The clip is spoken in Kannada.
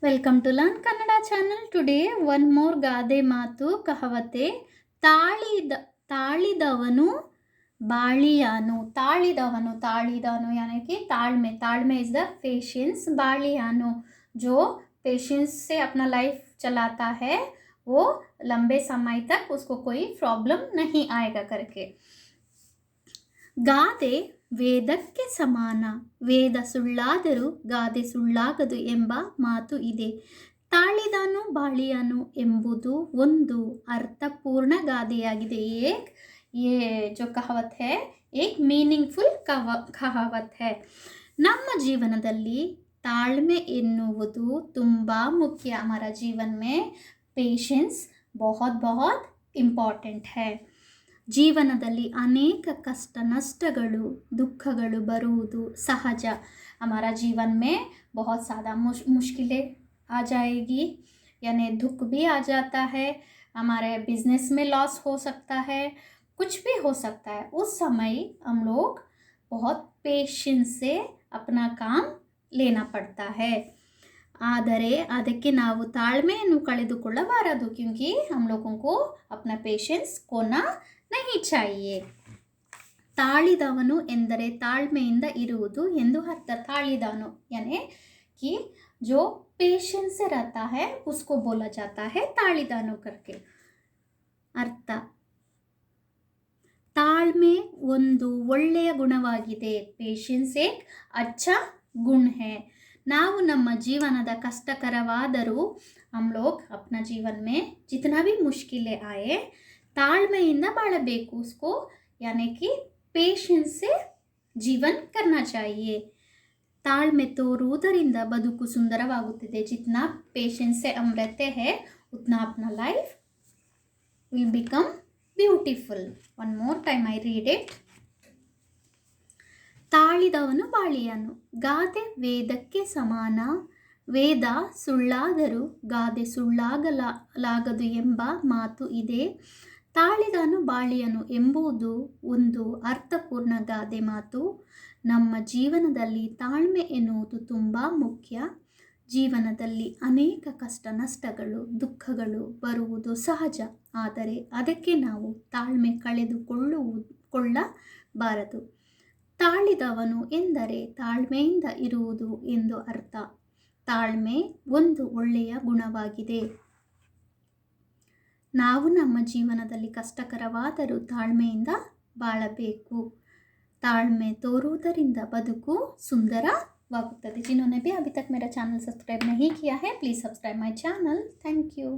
Welcome to learn Kannada channel. Today one more ಗಾದೆ ಮಾತು ಕಹವತೆ. ತಾಳಿದವನು ಬಾಳಿಯಾನು. ताड़िदवनु यानी कि ताड़मे इज द पेशेंस. बालियानु जो पेशेंस से अपना लाइफ चलाता है वो लंबे समय तक उसको कोई प्रॉब्लम नहीं आएगा करके. ಗಾದೆ ವೇದಕ್ಕೆ ಸಮಾನ. ವೇದ ಸುಳ್ಳಾದರೂ ಗಾದೆ ಸುಳ್ಳಾಗದು ಎಂಬ ಮಾತು ಇದೆ. ತಾಳಿದಾನು ಬಾಳಿಯಾನು ಎಂಬುದು ಒಂದು ಅರ್ಥಪೂರ್ಣ ಗಾದೆಯಾಗಿದೆ. ये जो कहावत है एक मीनिंगफुल कहावत है. ನಮ್ಮ ಜೀವನದಲ್ಲಿ ತಾಳ್ಮೆ ಎನ್ನುವುದು ತುಂಬ ಮುಖ್ಯ. ಹಮಾರ ಜೀವನ में पेशेंस बहुत बहुत इम्पॉर्टेंट है. ಜೀವನದಲ್ಲಿ ಅನೇಕ ಕಷ್ಟ ನಷ್ಟಗಳು ದುಃಖಗಳು ಬರುವುದು ಸಹಜ. हमारा जीवन में बहुत ज़्यादा मुश्किलें आ जाएगी, यानी दुख भी आ जाता है. हमारे बिजनेस में लॉस हो सकता है, कुछ भी हो सकता है. उस समय हम लोग बहुत पेशेंस से अपना काम लेना पड़ता है. ಆದರೆ ಅದಕ್ಕೆ ನಾವು ತಾಳ್ಮೆಯನ್ನು ಕಳೆದುಕೊಳ್ಳಬಾರದು. क्योंकि हम लोगों को अपना पेशेंस खोना नहीं चाहिए. ತಾಳಿದವನು ಎಂದರೆ ತಾಳ್ಮೆಯಿಂದ ಇರುವುದು ಎಂದು ಅರ್ಥ. ತಾಳಿದವನು यानी कि जो पेशेंस से रहता है उसको बोला जाता है ताड़िदानु करके. ಅರ್ಥ, ತಾಳ್ಮೆ ಒಂದು ಒಳ್ಳೆಯ ಗುಣವಾಗಿದೆ. ಪೇಶೆನ್ಸ್ ಏಕ್ ಅಚ್ಚಾ ಗುಣ है. ನಾವು ನಮ್ಮ ಜೀವನದ ಕಷ್ಟಕರವಾದರೂ हम लोग अपना जीवन में जितना भी मुश्किलें आए ತಾಳ್ಮೆಯಿಂದ ಬಾಳಬೇಕು. उसको यानी कि पेशेंस से जीवन करना चाहिए. ತಾಳ್ಮೆ ತೋರುವುದರಿಂದ ಬದುಕು ಸುಂದರವಾಗುತ್ತದೆ. जितना पेशेंस से हम रहते हैं उतना अपना life will become beautiful. One more time I read it. ತಾಳಿದವನು ಬಾಳಿಯಾನು. ಗಾದೆ ವೇದಕ್ಕೆ ಸಮಾನ. ವೇದ ಸುಳ್ಳಾದರೂ ಗಾದೆ ಸುಳ್ಳಾಗಲಾಗದು ಎಂಬ ಮಾತು ಇದೆ. ತಾಳಿದವನು ಬಾಳಿಯನು ಎಂಬುದು ಒಂದು ಅರ್ಥಪೂರ್ಣ ಗಾದೆ ಮಾತು. ನಮ್ಮ ಜೀವನದಲ್ಲಿ ತಾಳ್ಮೆ ಎನ್ನುವುದು ತುಂಬ ಮುಖ್ಯ. ಜೀವನದಲ್ಲಿ ಅನೇಕ ಕಷ್ಟ ನಷ್ಟಗಳು ದುಃಖಗಳು ಬರುವುದು ಸಹಜ. ಆದರೆ ಅದಕ್ಕೆ ನಾವು ತಾಳ್ಮೆ ಕಳೆದುಕೊಳ್ಳಬಾರದು. ತಾಳಿದವನು ಎಂದರೆ ತಾಳ್ಮೆಯಿಂದ ಇರುವುದು ಎಂದು ಅರ್ಥ. ತಾಳ್ಮೆ ಒಂದು ಒಳ್ಳೆಯ ಗುಣವಾಗಿದೆ. ನಾವು ನಮ್ಮ ಜೀವನದಲ್ಲಿ ಕಷ್ಟಕರವಾದರೂ ತಾಳ್ಮೆಯಿಂದ ಬಾಳಬೇಕು. ತಾಳ್ಮೆ ತೋರುವುದರಿಂದ ಬದುಕು ಸುಂದರವಾಗುತ್ತದೆ. जिन्होंने भी अभी तक मेरा चैनल सब्सक्राइब नहीं किया है please subscribe my channel. Thank you.